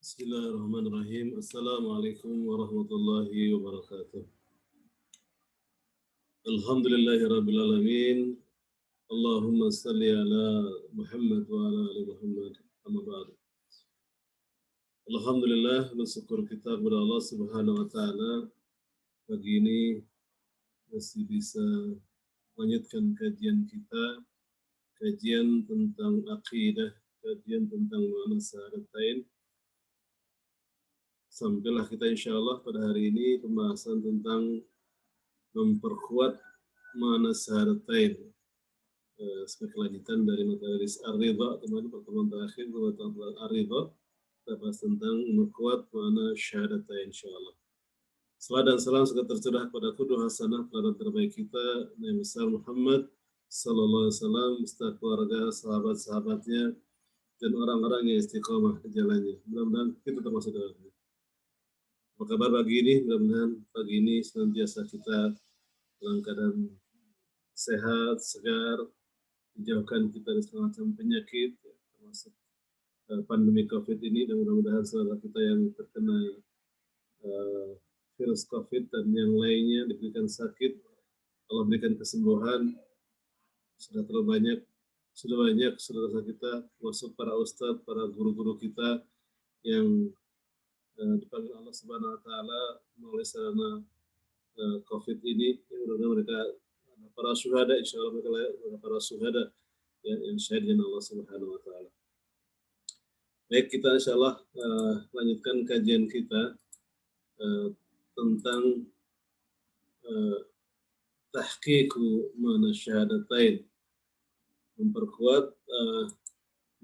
Bismillahirrahmanirrahim. Assalamualaikum warahmatullahi wabarakatuh. Alhamdulillahirabbil alamin. Allahumma salli ala Muhammad wa ala ali Muhammad. Amma ba'du. Alhamdulillah, bersyukur kita kepada Allah Subhanahu wa taala pagi ini masih bisa melanjutkan kajian kita, kajian tentang akidah, kajian tentang makna syahadatain. Sampailah kita insya Allah pada hari ini pembahasan tentang memperkuat makna syahadatain sebagai kelanjutan dari materi Ar-Ridha. Teman pertemuan terakhir tentang Ar-Ridha, kita bahas tentang memperkuat makna syahadatain insya Allah. Salam dan salam semoga tercurah pada qudwah hasanah teladan terbaik kita Nabi besar Muhammad sallallahu alaihi wasallam, beserta keluarga, sahabat-sahabatnya dan orang-orang yang istiqomah di jalannya. Mudah-mudahan kita termasuk dalamnya. Apa kabar pagi ini? Mudah-mudahan pagi ini senantiasa kita dalam keadaan sehat, segar, dijauhkan kita dari segala macam penyakit, termasuk pandemi COVID ini, dan mudah-mudahan saudara kita yang terkena virus COVID dan yang lainnya diberikan sakit, Allah berikan kesembuhan. Sudah banyak saudara kita, termasuk para ustadz, para guru-guru kita yang dipanggil Allah Subhanahu wa taala melalui sarana COVID ini. Mudah-mudahan mereka para syuhada, insyaallah mereka para syuhada yang syahid dengan Allah Subhanahu wa taala. Baik, kita insyaallah lanjutkan kajian kita tentang tahqiqu makna syahadatain, memperkuat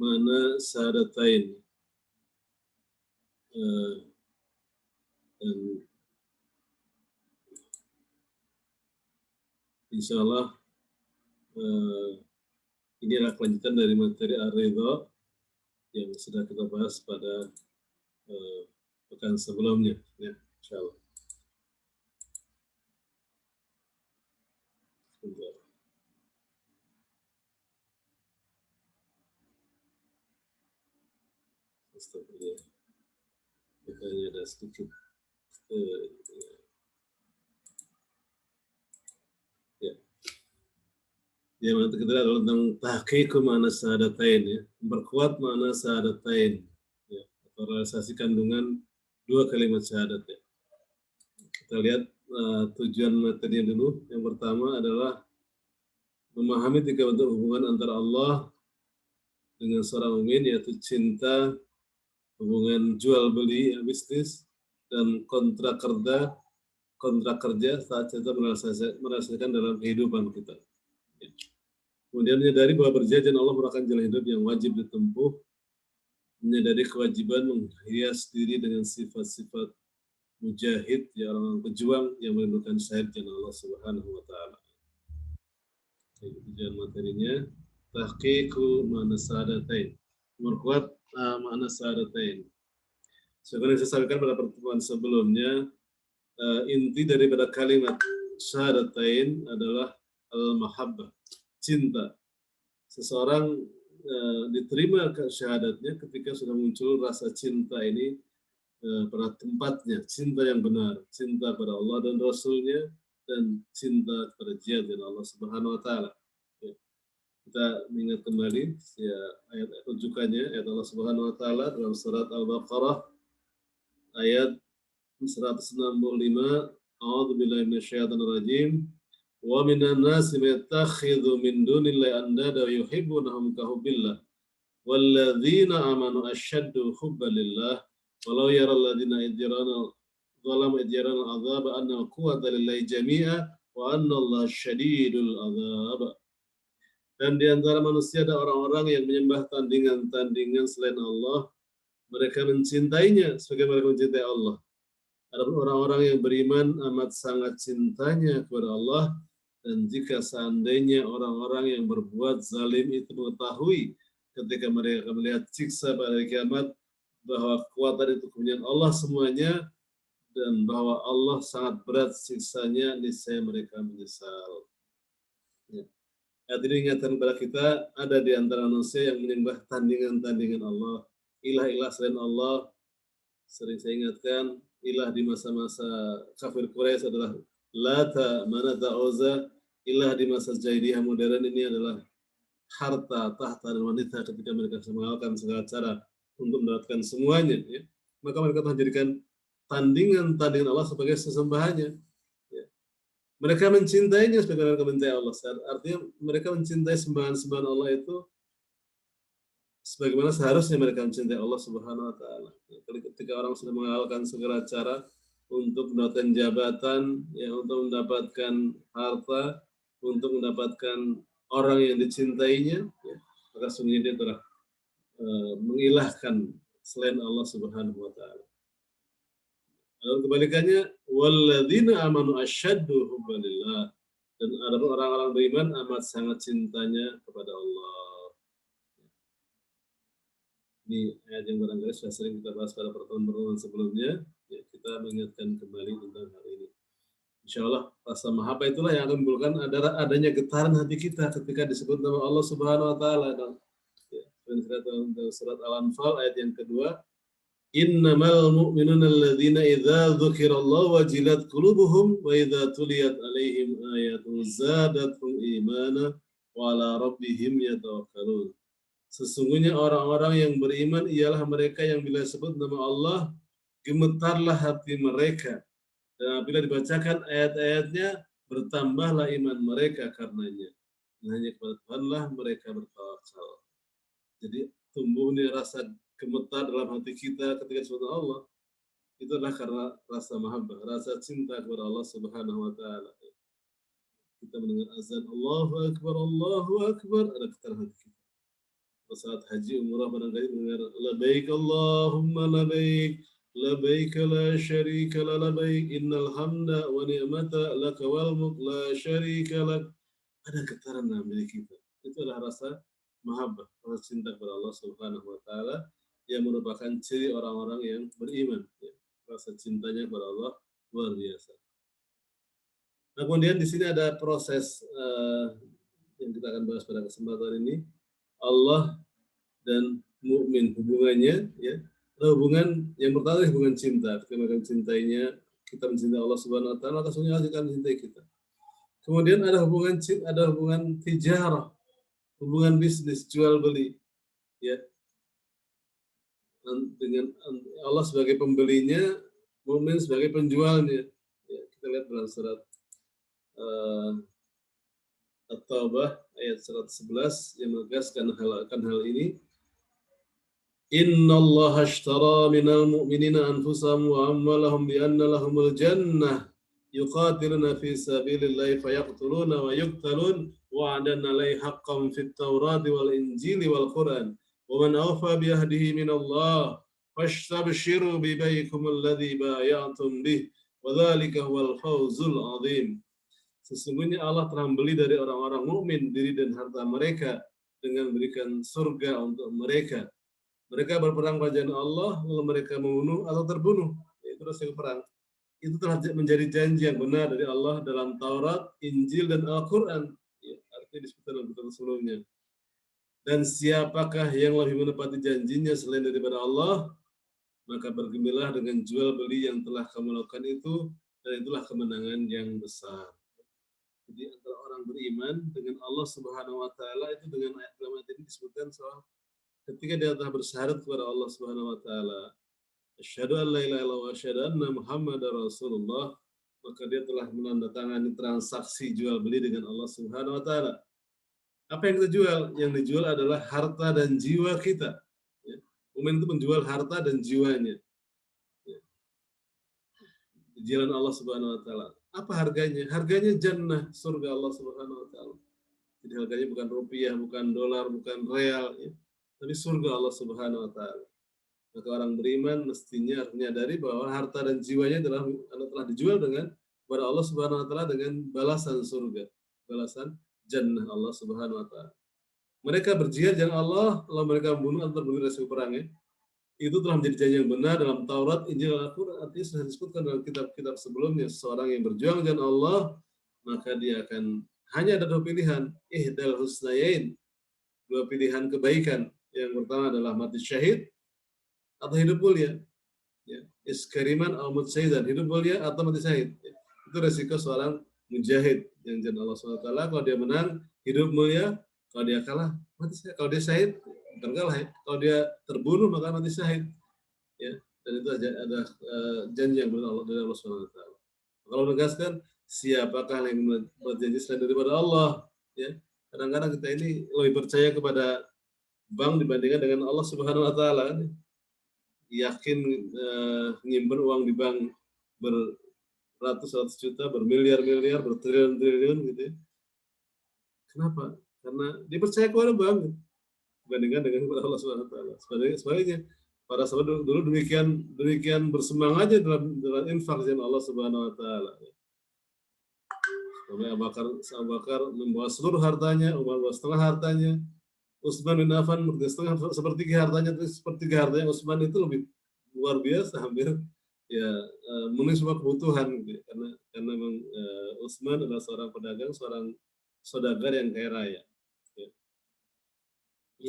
makna syahadatain. Dan insya Allah ini adalah kelanjutan dari materi Ar-Ridha yang sudah kita bahas pada pekan sebelumnya, ya, insya Allah. Sebentar. Astagfirullah. Makanya ada sedikit yang kita lihat tentang tahqiq makna syahadatain, ya, memperkuat makna syahadatain, ya, atau realisasi kandungan dua kalimat syahadat, ya. Kita lihat tujuan materinya dulu. Yang pertama adalah memahami tiga bentuk hubungan antara Allah dengan seorang mukmin, yaitu cinta, hubungan jual beli, ya, bisnis, dan kontrak kerja saat kita merasakan dalam kehidupan kita. Ya. Kemudian menyadari bahwa perjanjian Allah merupakan jalan hidup yang wajib ditempuh, menyadari kewajiban menghias diri dengan sifat-sifat mujahid, ya, orang pejuang yang merindukan syahid jalan Allah Subhanahu wa taala. Tujuan materinya tahqiqu makna syahadatain, memperkuat makna syahadatain. Sebenarnya saya sampaikan pada pertemuan sebelumnya, inti daripada kalimat syahadatain adalah al-mahabbah, cinta. Seseorang diterima syahadatnya ketika sudah muncul rasa cinta ini pada tempatnya, cinta yang benar, cinta pada Allah dan Rasulnya, dan cinta kepada jihad dengan Allah Subhanahu wa taala. Ya. Kita mengingat kembali ya, ayat rujukannya, ayat Allah Subhanahu wa taala dalam surat Al-Baqarah ayat 165, a'udzubillahi minasyaitonir rajim. Wa minan nasi may yattakhidhu min dunillahi andada yuhibbunahum ka hubbillah walladzina amanu asyaddu hubban lillah walau yaral ladzina idjarana zalamu idjarana adzab anna quwwata lillahi jami'a wa anna Allah syadidul adzab. Dan di antara manusia ada orang-orang yang menyembah tandingan-tandingan selain Allah, mereka mencintainya sebagaimana mereka mencintai Allah. Adapun orang-orang yang beriman amat sangat cintanya kepada Allah. Dan jika seandainya orang-orang yang berbuat zalim itu mengetahui ketika mereka melihat siksa pada hari kiamat bahwa kekuatan itu kepunyaan Allah semuanya dan bahwa Allah sangat berat siksanya, niscaya mereka menyesal. Ya. Ayat ini ingatkan kepada kita, ada di antara manusia yang menyembah tandingan-tandingan Allah, ilah-ilah selain Allah, Sering saya ingatkan, ilah di masa-masa kafir Quraisy adalah Lata, Manata, Uzza. Ilah di masa jahiliyah modern ini adalah harta, tahta, dan wanita ketika mereka mengalahkan segala cara untuk mendapatkan semuanya. Ya. Maka mereka telah jadikan tandingan Allah sebagai sesembahannya. Ya. Mereka mencintainya sebagai mereka mencintai Allah. Artinya mereka mencintai sembahan-sembahan Allah itu sebagaimana seharusnya mereka mencintai Allah Subhanahu wa taala. Ketika orang sudah menghalalkan segala cara untuk mendapatkan jabatan, ya, untuk mendapatkan harta, untuk mendapatkan orang yang dicintainya, ya, maka sungguhnya dia telah mengilahkan selain Allah Subhanahu wa taala. Lalu kebalikannya, walladzina amanu asyaddu hubbalillah. Dan ada orang-orang beriman amat sangat cintanya kepada Allah. Ini ayat yang barangkali sudah sering kita bahas pada pertemuan-pertemuan sebelumnya. Ya, kita mengingatkan kembali tentang hal ini. Insya Allah rasa mahabbah itulah yang akan menimbulkan adanya getaran hati kita ketika disebut nama Allah Subhanahu Wa Taala. Dalam surat Al-Anfal ayat yang kedua, Innamal mu'minuna alladzina idza dzukirallahu wajilat qulubuhum wa idza tuliyat alaihim ayatu zadatuhum imana wa ala rabbihim yatawakkalun. Sesungguhnya orang-orang yang beriman ialah mereka yang bila sebut nama Allah, gemetarlah hati mereka. Dan apabila dibacakan ayat-ayatnya, bertambahlah iman mereka karenanya. Dan hanya kepada Tuhanlah mereka bertawakal. Jadi tumbuhnya rasa gemetar dalam hati kita ketika disebut Allah, itu adalah karena rasa mahabbah, rasa cinta kepada Allah Subhanahu wa taala. Kita mendengar azan Allahu Akbar, ada getaran hati kita. Saat haji umrah barangkali mendengar labbaik Allahumma labbaik labbaik la syarika la labbaik innal hamda wa ni'mata laka wal mulk la syarika lak, ada getaran dalam diri kita. Itu adalah rasa mahabbah, rasa cinta kepada Allah Subhanahu wa taala yang merupakan ciri orang-orang yang beriman, ya. Rasa cintanya kepada Allah luar biasa. Nah, kemudian di sini ada proses yang kita akan bahas pada kesempatan ini. Allah dan mukmin hubungannya, ya, ada hubungan yang pertama hubungan cinta. Ketika mereka mencintainya, kita mencintai Allah Subhanahu Wa Taala, maka sesungguhnya Allah akan mencintai kita. Kemudian ada hubungan tijarah, hubungan bisnis, jual beli, ya, dengan Allah sebagai pembelinya, mukmin sebagai penjualnya. Ya, kita lihat dalam surat At-Taubah ayat 111 yang menegaskan akan hal ini. Inna Allah ashtara minal mu'minina anfusahum wa amwalahum bi anna lahumul jannah yuqatiluna fi sabilillahi fayaqtuluna wa yuqtalun wa'adan 'alaihi haqqan fit Taurati wal Injili wal Qur'an wa man awfa bi ahdihi min Allah fastabshiru bi bai'ikum alladhi bay'atum bih wa dzalika huwal fawzul 'adzim. Sesungguhnya Allah telah membeli dari orang-orang mukmin diri dan harta mereka dengan memberikan surga untuk mereka. Mereka berperang pada jalan Allah, lalu mereka membunuh atau terbunuh. Itu resiko perang. Itu telah menjadi janji yang benar dari Allah dalam Taurat, Injil, dan Al-Quran. Ya, artinya disebutkan dalam kitab sebelumnya. Dan siapakah yang lebih menepati janjinya selain daripada Allah, maka bergembiralah dengan jual beli yang telah kamu lakukan itu, dan itulah kemenangan yang besar. Jadi antara orang beriman dengan Allah Subhanahu wa taala itu dengan ayat ini disebutkan soal ketika dia telah bersyahadat kepada Allah Subhanahu wa taala, asyhadu an la ilaha illallah wa asyhadu anna Muhammadar Rasulullah, maka dia telah menandatangani transaksi jual beli dengan Allah Subhanahu wa taala. Apa yang kita jual? Yang dijual adalah harta dan jiwa kita. Ya. Mukmin itu menjual harta dan jiwanya. Ya. Di jalan Allah Subhanahu wa taala. Apa harganya? Harganya jannah, surga Allah Subhanahu wa taala. Jadi harganya bukan rupiah, bukan dolar, bukan real, ya, tapi surga Allah Subhanahu wa taala. Maka orang beriman mestinya menyadari bahwa harta dan jiwanya telah dijual dengan kepada Allah Subhanahu wa taala dengan balasan surga, balasan jannah Allah Subhanahu wa taala. Mereka berjihad jalan Allah, lalu mereka membunuh atau terbunuh resiko perang, ya. Itu telah menjadi janji yang benar dalam Taurat, Injil, Al-Quran. Artinya sudah disebutkan dalam kitab-kitab sebelumnya, seorang yang berjuang jalan Allah, maka dia akan hanya ada dua pilihan, ihdal husnayain, dua pilihan kebaikan. Yang pertama adalah mati syahid atau hidup mulia. ya, iskariman atau mujsahidan, hidup mulia atau mati syahid. Ya. Itu resiko seorang mujahid yang janji Allah SWT. Kalau dia menang, hidup mulia. Kalau dia kalah, mati syahid. Kalau dia syahid, bukan kalah ya. Kalau dia terbunuh, maka mati syahid. Ya. Dan itu ada janji yang benar dari Allah SWT. Kalau menegaskan, siapakah yang berjanji selain daripada Allah? Ya. Kadang-kadang kita ini lebih percaya kepada bank dibandingkan dengan Allah Subhanahu Wa Taala. Yakin nyimpen uang di bank beratus-ratus juta, bermiliar-miliar, bertriliun-triliun gitu ya. Kenapa? Karena dia percaya kepada bank dibandingkan dengan kepada Allah Subhanahu Wa Taala. Sebaliknya para sahabat dulu demikian bersemangat aja dalam infak dengan Allah Subhanahu Wa Taala. Abu Bakar membawa seluruh hartanya, Umar membawa setengah hartanya, Utsman bin Affan setengah sepertiga hartanya Utsman itu lebih luar biasa, hampir ya memenuhi semua kebutuhan gitu. Karena memang Utsman adalah seorang pedagang, seorang saudagar yang kaya raya. Ya.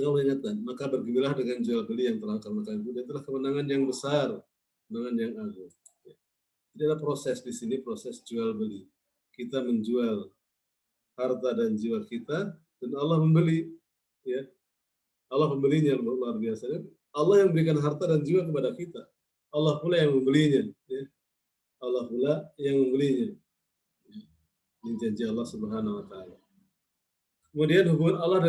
Allah ingatkan, maka bergembiralah dengan jual beli yang telah kamu lakukan. Itu adalah kemenangan yang besar, kemenangan yang agung. Ya. Jadi ada proses di sini, proses jual beli. Kita menjual harta dan jiwa kita, dan Allah membeli. Ya. Allah pembelinya luar biasa. Allah yang berikan harta dan jiwa kepada kita. Allah pula yang membelinya. Ya. Allah pula yang membelinya. Ini janji Allah Subhanahu Wa Taala. Kemudian hubungan Allah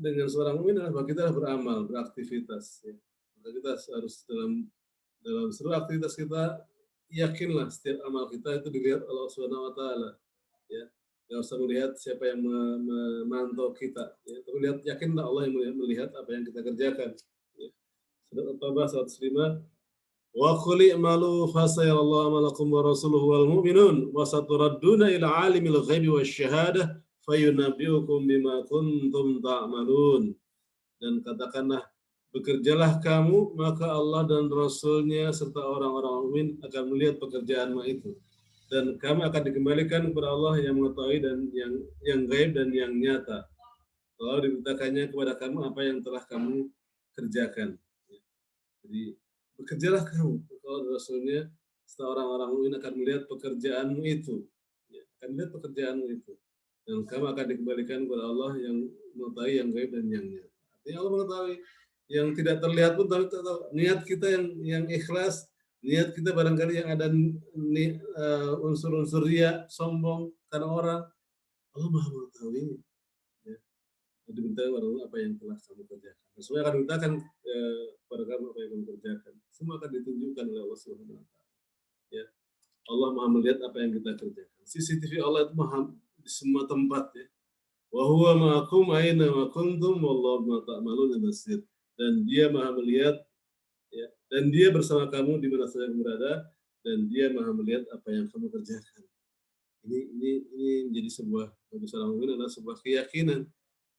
dengan seorang mukmin adalah kita beramal, beraktivitas. Ya. Maka kita harus dalam seluruh aktivitas kita yakinlah setiap amal kita itu dilihat Allah Subhanahu Wa Taala. Ya. Gak usah melihat siapa yang memantau kita. Ya. Tapi yakinlah Allah yang melihat apa yang kita kerjakan. Ya. Surat At-Taubah 105. Wa qul i'malu fasayarallahu amalakum wa rasuluhu wal mu'minun wa saturadduna ila alimil ghaibi wasyahadah fayunabbiukum bima kuntum ta'malun. Dan katakanlah, bekerjalah kamu, maka Allah dan Rasulnya serta orang-orang mukmin akan melihat pekerjaanmu itu. Dan kamu akan dikembalikan kepada Allah yang mengetahui dan yang gaib dan yang nyata. Lalu diberitakannya kepada kamu apa yang telah kamu kerjakan. Jadi bekerjalah kamu, kalau Rasulnya serta orang-orang mukmin akan melihat pekerjaanmu itu. Ya, akan melihat pekerjaanmu itu. Dan kamu akan dikembalikan kepada Allah yang mengetahui yang gaib dan yang nyata. Artinya Allah mengetahui yang tidak terlihat pun, tapi niat kita yang ikhlas. Niat kita barangkali yang ada unsur-unsur ria, sombong karena orang, Allah Maha mengetahui. Ya. Diberitakan kepada Allah apa yang telah kamu kerjakan. Semua akan diberitakan kepada kamu apa yang kamu kerjakan. Semua akan ditunjukkan oleh Allah Subhanahu Wa Taala. Ya. Allah Maha melihat apa yang kita kerjakan. CCTV Allah itu Maha di semua tempat ya. Wa huwa ma'akum aina ma kuntum wallahu bima ta'maluna basir. Dan Dia Maha melihat ya, dan Dia bersama kamu di mana saja kamu berada, dan Dia Maha melihat apa yang kamu kerjakan. Ini menjadi sebuah bagi seorang mukmin adalah sebuah keyakinan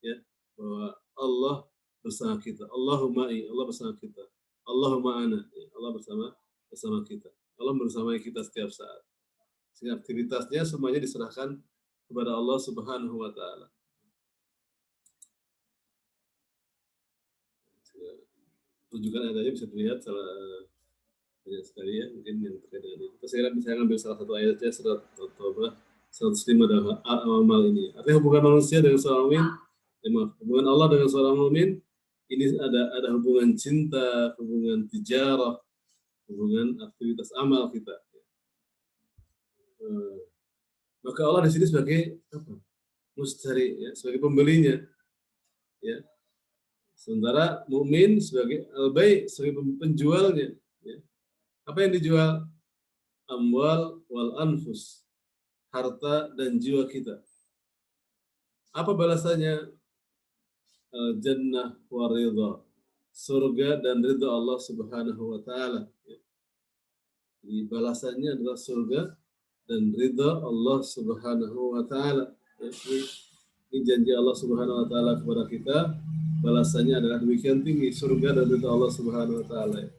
ya, bahwa Allah bersama kita. Allahumma Allah bersama kita. Allahumma ana, ya, Allah bersama kita. Allah bersamai kita setiap saat. Sehingga aktivitasnya semuanya diserahkan kepada Allah Subhanahu Wa Taala. Rujukan ayatnya bisa dilihat banyak sekali ya, mungkin yang terkait dengan itu. Saya bisa ngambil salah satu ayatnya, surat At-Taubah 105 dalam amal ini. Artinya hubungan manusia dengan seorang mukmin, hubungan Allah dengan seorang mukmin ini ada hubungan cinta, hubungan tijarah, hubungan aktivitas amal kita. Maka Allah di sini sebagai apa? Mustari, ya, sebagai pembelinya, ya. Sementara mukmin sebagai al-bai, sebagai penjualnya. Ya. Apa yang dijual? Amwal wal anfus, harta dan jiwa kita. Apa balasannya? Jannah wa ridha, surga dan ridha Allah Subhanahu Wa Taala. Ya. Jadi balasannya adalah surga dan ridha Allah Subhanahu Wa Taala. Ya. Ini janji Allah Subhanahu Wa Taala kepada kita. Balasannya adalah demikian tinggi, surga dan ridha Allah Subhanahu Wa Taala.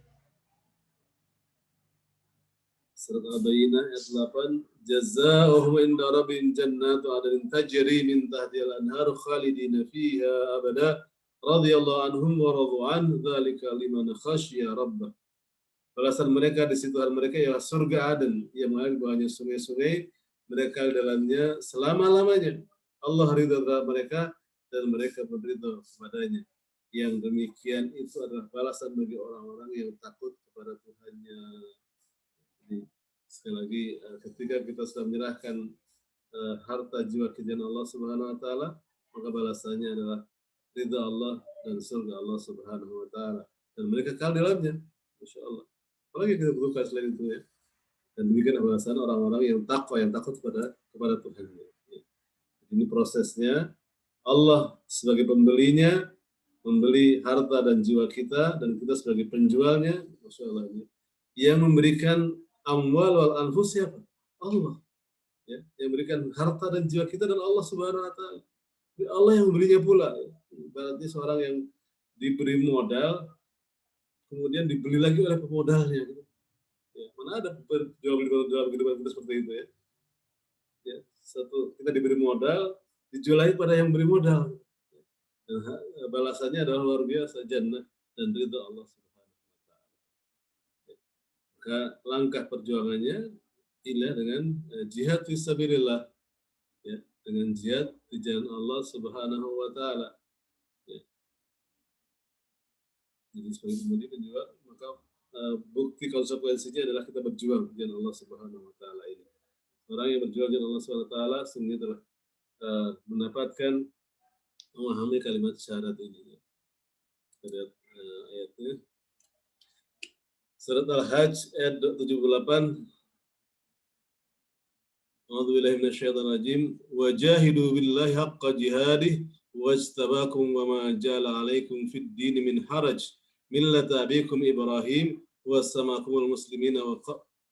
Surat Al-Bayyinah ayat 8, jazaohum inda rabbihim jannatu adnin tajri min tahtiha al-anhar khalidina fiha abada radhiyallahu anhum wa radu an dzalika liman khasyiya rabbah. Balasan mereka di situ mereka ialah surga Aden yang mengalir di bawahnya sungai-sungai, mereka di dalamnya selama-lamanya. Allah ridha terhadap mereka dan mereka berridha kepadanya. Yang demikian itu adalah balasan bagi orang-orang yang takut kepada Tuhannya. Jadi sekali lagi ketika kita sudah menyerahkan harta jiwa ke jalan Allah Subhanahu wa taala, maka balasannya adalah ridha Allah dan surga Allah Subhanahu wa taala. Dan mereka kekal di dalamnya. Masya Allah. Apalagi kita butuhkan selain itu ya. Dan demikian balasan orang-orang yang takwa, yang takut kepada Tuhan. Ya. Ini prosesnya. Allah sebagai pembelinya membeli harta dan jiwa kita, dan kita sebagai penjualnya, Masya Allah ini. Yang memberikan amwal wal anfus siapa? Allah. Ya, yang memberikan harta dan jiwa kita dan Allah Subhanahu wa taala. Allah yang membelinya pula. Ya. Berarti seorang yang diberi modal kemudian dibeli lagi oleh pemodalnya. Ya, mana ada jual beli kehidupan kita seperti itu ya. Ya, satu kita diberi modal, dijual lagi pada yang beri modal. Dan balasannya adalah luar biasa, jannah dan ridha Allah Subhanahu wa taala. Ya. Maka langkah perjuangannya ialah dengan jihad fisabilillah, ya, dengan jihad di jalan Allah Subhanahu wa taala. Ya. Jadi sebagai pembeli penjual, maka bukti konsekuensinya adalah kita berjuang di jalan Allah Subhanahu wa taala ini. Orang yang berjuang di jalan Allah Subhanahu wa taala sungguh telah mendapatkan memahami kalimat syahadat ini. Kita lihat ayatnya. Surat Al-Hajj ayat 78. A'udzu billahi minasyaitonir rajim. Wajahidu billahi haqqa jihadih wajtabakum wa ma ja'ala 'alaikum fid din min haraj millata abikum Ibrahim wasamakumul muslimina wa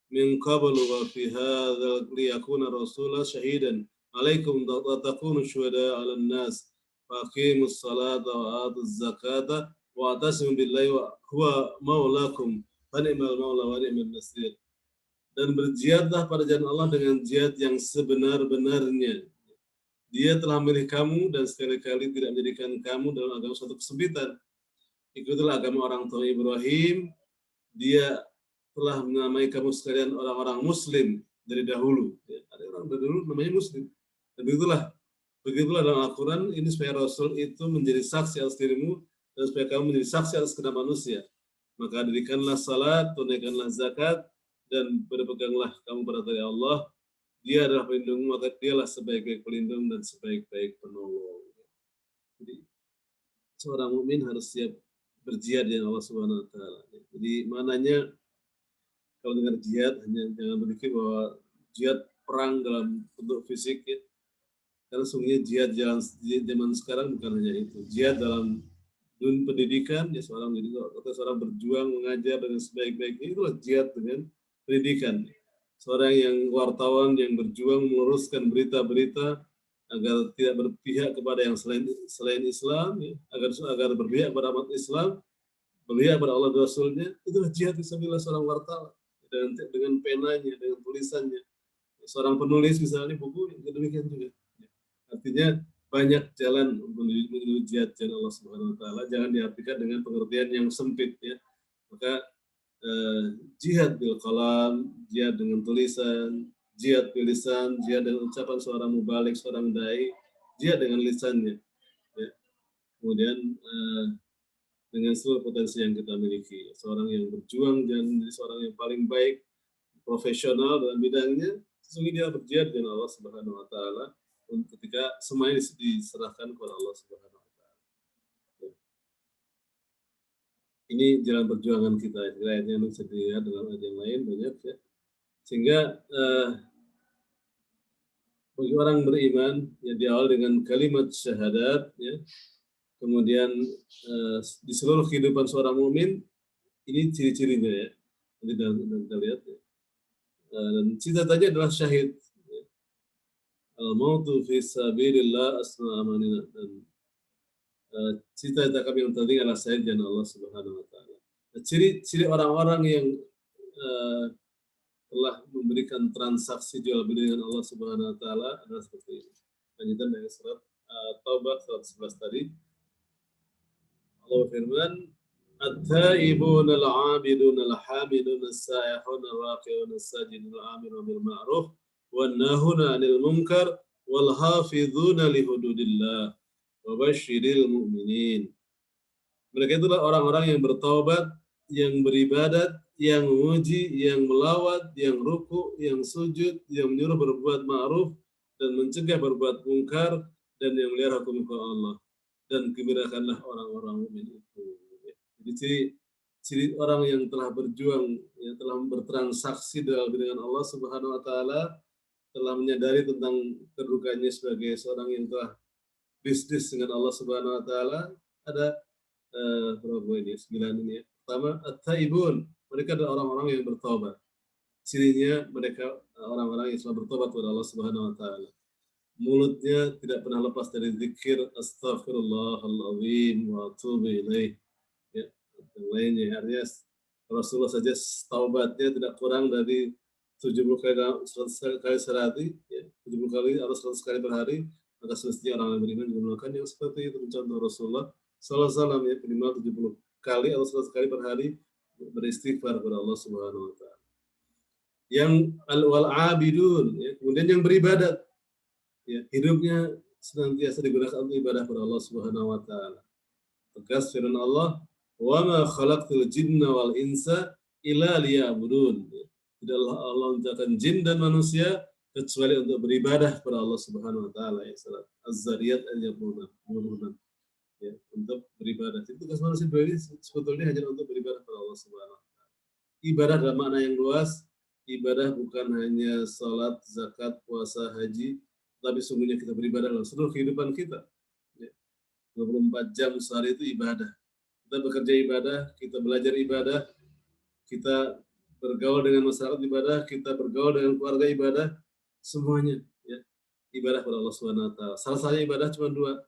min qablu wa fi hadzal liyakuna rasulan shahidan 'alaikum wa takunu syuhada'a 'alan nas faqimus salata wa atuz zakata wa atasimu billahi wa huwa maulakum fa ni'mal maula wa ni'man nasir. Dan berjihadlah pada jalan Allah dengan jihad yang sebenar-benarnya. Dia telah memilih kamu dan sekali-kali tidak menjadikan kamu dalam agama suatu kesempitan. Ikutilah agama orang tua Ibrahim. Dia telah menamai kamu sekalian orang-orang Muslim dari dahulu. Ya, ada orang dari dahulu namanya Muslim. Dan begitulah dalam Al-Quran ini supaya Rasul itu menjadi saksi atas dirimu dan supaya kamu menjadi saksi atas kehendak manusia. Maka dirikanlah salat, tunaikanlah zakat, dan berpeganglah kamu pada dari Allah. Dia adalah pelindungmu, maka dialah sebaik-baik pelindung dan sebaik-baik penolong. Jadi seorang mukmin harus siap berjihad dengan Allah Subhanahu wa taala. Jadi maknanya kalau dengar jihad hanya jangan berpikir bahwa jihad perang dalam bentuk fisik ya. Karena sungguhnya jihad zaman sekarang bukan hanya itu. Jihad dalam dunia pendidikan ya, seorang berjuang mengajar dengan sebaik-baiknya, itulah jihad dengan pendidikan. Seorang yang wartawan yang berjuang meluruskan berita-berita agar tidak berpihak kepada yang selain Islam, ya, agar berpihak pada umat Islam, berpihak pada Allah dan Rasulnya, itulah jihad fisabilillah seorang wartawan dengan penanya, dengan tulisannya. Seorang penulis misalnya buku, demikian juga. Artinya banyak jalan menuju jihad jalan Allah Subhanahu wa taala, jangan diartikan dengan pengertian yang sempit ya. Maka jihad bil qalam, jihad dengan tulisan, jihad bil lisan, jihad dengan ucapan seorang mubalik, seorang dai, jihad dengan lisannya. Ya. Kemudian dengan seluruh potensi yang kita miliki, seorang yang berjuang dan menjadi seorang yang paling baik, profesional dalam bidangnya, sesungguhnya dia berjihad dengan Allah Subhanahu wa taala ketika semuanya diserahkan kepada Allah Subhanahu wa taala. Ini jalan perjuangan kita. Ayatnya bisa dilihat dalam ayat yang lain banyak ya. Sehingga bagi orang beriman ya diawali dengan kalimat syahadat ya. Kemudian di seluruh kehidupan seorang mukmin ini ciri-cirinya ya. Nanti kita lihat ya. Dan cita-citanya adalah syahid. Ya. Al-mautu fi sabilillah asma amanina, dan cita-cita kami yang tertinggi adalah syahid jalan Allah Subhanahu wa taala. Ciri-ciri orang-orang yang telah memberikan transaksi jual beli dengan Allah Subhanahu wa taala adalah seperti ini. Lanjutan dari surat Taubah 111 tadi. Allah berfirman, At-taibun al-'abidun al-hamidun as-sa'ihun ar-raqiun as-sajidun al-amirun bil ma'ruf wan nahuna 'anil munkar wal hafizuna li hududillah wa basyiril mu'minin. Mereka itulah orang-orang yang bertaubat, yang beribadat, yang memuji, yang melawat, yang ruku, yang sujud, yang menyuruh berbuat ma'ruf dan mencegah berbuat mungkar dan yang melihara hukum Allah. Dan gembirakanlah orang-orang mukmin itu. Jadi ciri orang yang telah berjuang, yang telah bertransaksi dengan Allah Subhanahu Wa Taala, telah menyadari tentang kedudukannya sebagai seorang yang telah bisnis dengan Allah Subhanahu Wa Taala. Ada berapa ini? 9 ini ya. Pertama, at-taibun. Mereka adalah orang-orang yang bertobat. Cirinya mereka orang-orang yang telah bertobat kepada Allah Subhanahu Wa Taala. Mulutnya tidak pernah lepas dari zikir astaghfirullahaladzim wa atubu ilaih. Ya, yang lainnya artinya Rasulullah saja taubatnya tidak kurang dari 70 kali 100 kali sehari, ya, 70 kali atau 100 kali per hari, maka semestinya orang yang beriman juga melakukan yang seperti itu. Contoh Rasulullah sallallahu alaihi wasallam ya, minimal 70 kali atau 100 kali per hari beristighfar kepada Allah Subhanahu wa taala. Yang wal abidun, ya, kemudian yang beribadat, ya, hidupnya senantiasa digunakan untuk ibadah kepada Allah Subhanahu wa taala. Tegas firman Allah, "Wa ma khalaqtul jinna wal insa illa liya'budun." Tidaklah Allah menciptakan jin dan manusia kecuali untuk beribadah kepada Allah Subhanahu wa taala. Ya, surat Az-Zariyat ayat 56. Ya, untuk beribadah. Itu tugas manusia ini sebetulnya hanya untuk beribadah kepada Allah Subhanahu wa taala. Ibadah dalam makna yang luas, ibadah bukan hanya salat, zakat, puasa, haji, tapi sungguhnya kita beribadah dalam seluruh kehidupan kita. Ya. 24 jam sehari itu ibadah. Kita bekerja ibadah, kita belajar ibadah, kita bergaul dengan masyarakat ibadah, kita bergaul dengan keluarga ibadah, semuanya ya ibadah kepada Allah Subhanahu wa taala. Salah satunya ibadah cuma dua.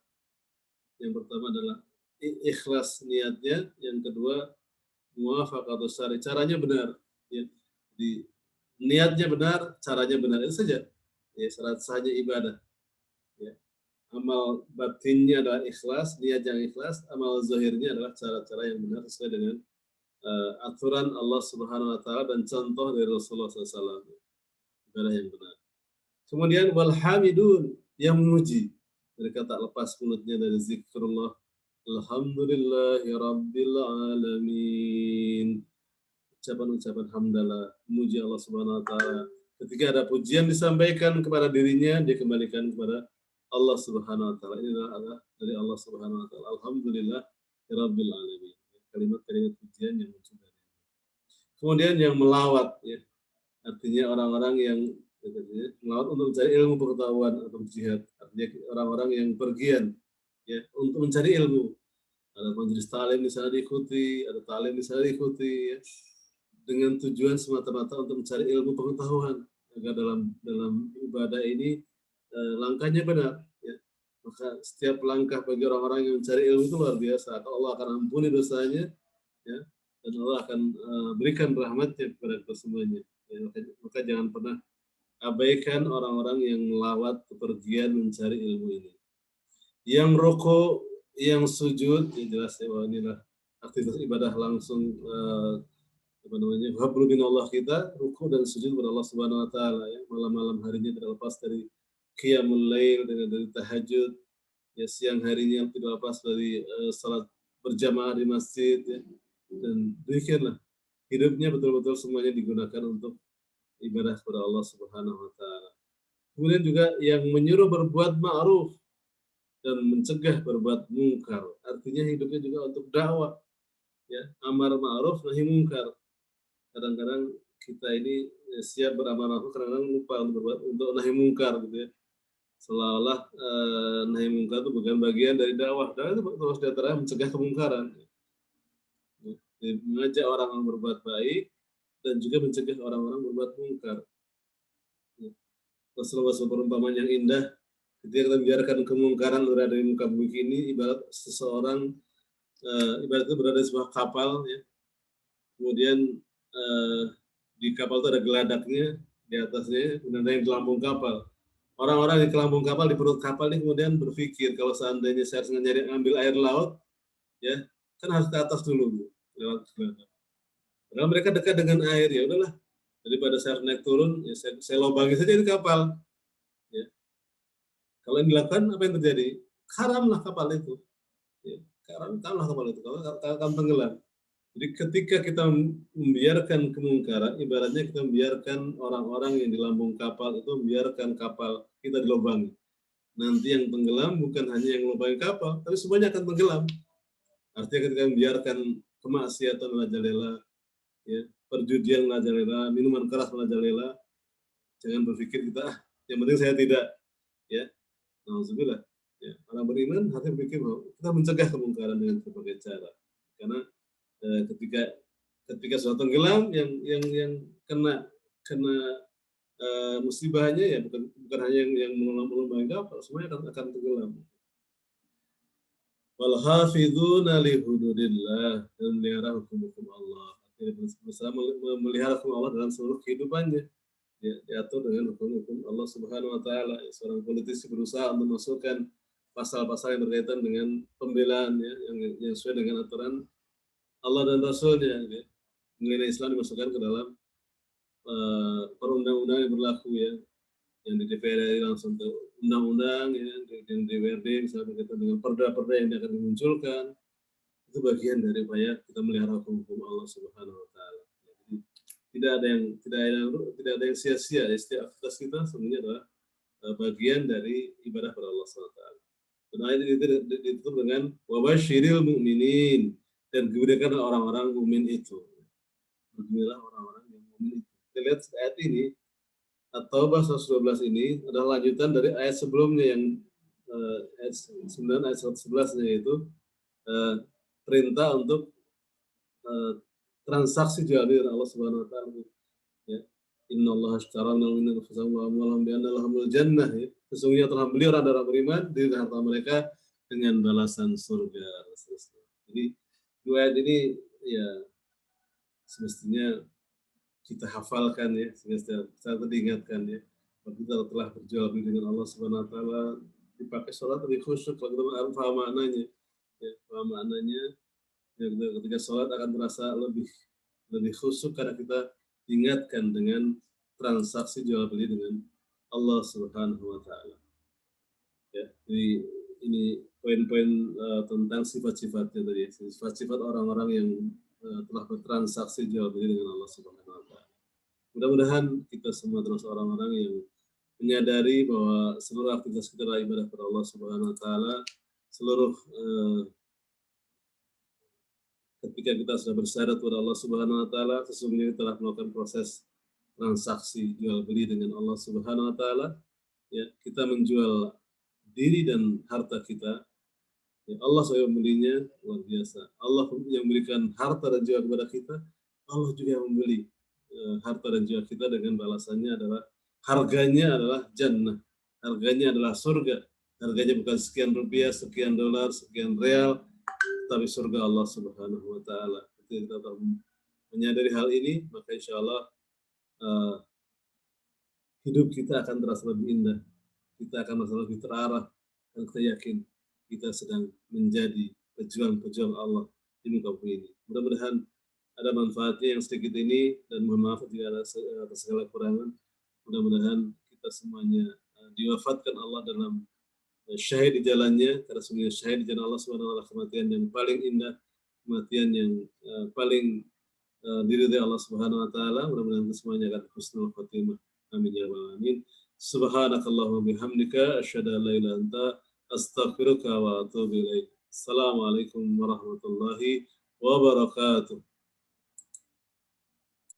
Yang pertama adalah ikhlas niatnya, yang kedua muwafaqatus syari, caranya benar ya. Jadi niatnya benar, caranya benar, itu saja. Ya, syarat ibadah. Ya. Amal batinnya adalah ikhlas, niat yang ikhlas, amal zahirnya adalah cara-cara yang benar sesuai dengan aturan Allah Subhanahu wa taala dan contoh dari Rasulullah SAW. Ibadah yang benar. Kemudian wal hamidun, yang memuji. Mereka tak lepas mulutnya dari zikrullah. Alhamdulillahirabbil alamin. Ucapan-ucapan hamdalah, memuji Allah Subhanahu wa taala. Ketika ada pujian disampaikan kepada dirinya, dia kembalikan kepada Allah Subhanahu wa taala. Ini adalah dari Allah Subhanahu wa taala. Alhamdulillahirabbil alamin. Kalimat-kalimat pujian yang muncul dari. Kemudian yang melawat ya. Artinya orang-orang yang melawat untuk mencari ilmu pengetahuan atau jihad. Artinya orang-orang yang pergian ya untuk mencari ilmu. Ada majelis talim misalnya diikuti, ada talim misalnya diikuti ya. Dengan tujuan semata-mata untuk mencari ilmu pengetahuan agar dalam ibadah ini langkahnya benar ya. Maka setiap langkah bagi orang-orang yang mencari ilmu itu luar biasa. Allah akan ampuni dosanya ya, dan Allah akan berikan rahmatnya kepada kita semuanya ya. Maka jangan pernah abaikan orang-orang yang melawat kepergian mencari ilmu ini. Yang rukuk, yang sujud, ya jelas ya, inilah aktivitas ibadah langsung hablu minallah kita, ruku dan sujud kepada Allah Subhanahu wa taala ya. Malam-malam harinya tidak lepas dari qiyamul lail, dari tahajud. Ya, siang harinya tidak lepas dari salat berjamaah di masjid ya. Dan demikianlah hidupnya betul-betul semuanya digunakan untuk ibadah kepada Allah Subhanahu wa taala. Kemudian juga yang menyuruh berbuat ma'ruf dan mencegah berbuat mungkar. Artinya hidupnya juga untuk dakwah ya, amar ma'ruf nahi mungkar. Kadang-kadang kita ini siap beramal ma'ruf, kadang-kadang lupa untuk nahi mungkar gitu ya. Seolah-olah nahi mungkar itu bukan bagian dari dakwah. Dakwah itu terus di antara mencegah kemungkaran. Mengajak orang berbuat baik dan juga mencegah orang-orang berbuat mungkar. Rasulullah perumpamaan yang indah, ketika kita biarkan kemungkaran berada di muka bumi ini, ibarat seseorang ibarat itu berada di sebuah kapal ya. Kemudian di kapal itu ada geladaknya, di atasnya kemudian ada yang di lambung kapal. Orang-orang di lambung kapal, di perut kapal ini kemudian berpikir, kalau seandainya saya harus ambil air laut, ya kan harus ke atas dulu. lewat geladak. Padahal mereka dekat dengan air, ya udahlah, daripada saya harus naik turun, ya saya lobangi saja di kapal. Ya. Kalau yang dilakukan, apa yang terjadi? Haramlah kapal itu. Ya. Haramlah kapal itu, kalau akan tenggelam. Jadi ketika kita membiarkan kemungkaran, ibaratnya kita membiarkan orang-orang yang di lambung kapal itu membiarkan kapal kita dilobangi. Nanti yang tenggelam bukan hanya yang melubangi kapal, tapi semuanya akan tenggelam. Artinya ketika membiarkan kemaksiatan merajalela, ya, perjudian merajalela, minuman keras merajalela, jangan berpikir kita, yang penting saya tidak, ya. Alhamdulillah, ya. Orang beriman harus berpikir bahwa kita mencegah kemungkaran dengan berbagai cara. Karena ketika sudah tenggelam, yang kena musibahnya ya bukan hanya yang melomba kapal, semuanya akan tenggelam. Wal hafizuna li hududillah, dan memelihara hukum-hukum Allah. Berusaha memelihara hukum Allah dalam seluruh kehidupannya. Ya, diatur dengan hukum-hukum Allah Subhanahu wa taala. Seorang politisi berusaha untuk memasukkan pasal-pasal yang berkaitan dengan pembelaan, ya, yang sesuai dengan aturan Allah dan Rasulnya, ya. Nilai Islam dimasukkan ke dalam perundang-undang yang berlaku, ya, yang di DPR langsung ke undang-undang, ya, yang di DPRD misalnya berkaitan dengan perda-perda yang akan dimunculkan. Itu bagian dari upaya kita melihara hukum Allah Subhanahu wa taala. Jadi tidak ada yang sia-sia. Setiap aktivitas kita sebenarnya adalah bagian dari ibadah kepada Allah Subhanahu wa taala. Dan ayat ini ditutup dengan wabasyiril mu'minin, dan gembirakanlah orang-orang mukmin itu. Gembiralah orang-orang yang mukmin itu. Kita lihat ayat ini, At-Taubah 112 ini adalah lanjutan dari ayat sebelumnya yang ayat 9 ayat 111-nya, yaitu perintah untuk transaksi jual beli dengan Allah Subhanahu wa taala. Ya. Innallaha ashtara minal mu'minina anfusahum wa amwalahum bi anna lahumul jannah. Ya. Sesungguhnya telah beli orang beriman dari harta mereka dengan balasan surga. Jadi dua ayat ini ya semestinya kita hafalkan, ya, sehingga kita diingatkan, ya, bahwa kita telah berjual beli dengan Allah Subhanahu wa taala, dipakai sholat lebih khusyuk kalau kita paham maknanya. Ya, paham maknanya, ya, ketika sholat akan terasa lebih khusyuk karena kita diingatkan dengan transaksi jual beli dengan Allah Subhanahu wa taala. Ya, jadi ini poin-poin tentang sifat-sifatnya tadi, sifat-sifat orang-orang yang telah bertransaksi jual beli dengan Allah Subhanahu wa taala. Mudah-mudahan kita semua termasuk orang-orang yang menyadari bahwa seluruh aktivitas kita adalah ibadah kepada Allah Subhanahu wa taala. Seluruh ketika kita sudah bersyahadat kepada Allah Subhanahu wa taala, sesungguhnya kita telah melakukan proses transaksi jual beli dengan Allah Subhanahu wa taala. Ya, kita menjual diri dan harta kita. Ya, Allah yang membelinya, luar biasa. Allah yang memberikan harta dan jiwa kepada kita. Allah juga yang membeli harta dan jiwa kita dengan balasannya adalah harganya adalah jannah. Harganya adalah surga. Harganya bukan sekian rupiah, sekian dolar, sekian real, tapi surga Allah Subhanahu wa taala. Ketika kita menyadari hal ini, maka insya Allah hidup kita akan terasa lebih indah. Kita akan merasa lebih terarah, dan kita yakin kita sedang menjadi pejuang-pejuang Allah di muka bumi ini. Mudah-mudahan ada manfaatnya yang sedikit ini, dan mohon maaf jika ada atas segala kekurangan. Mudah-mudahan kita semuanya diwafatkan Allah dalam syahid di jalannya, karena semuanya syahid di jalan Allah Subhanahu wa taala, kematian yang paling indah, kematian yang paling diridhai Allah Subhanahu wa taala. Mudah-mudahan kita semuanya akan husnul khotimah. Amin ya rabbal alamin. Subhanakallahumma bihamdika asyhadu an la ilaha illa anta astaghfiruka wa atubu ilaik. Assalamualaikum warahmatullahi wabarakatuh.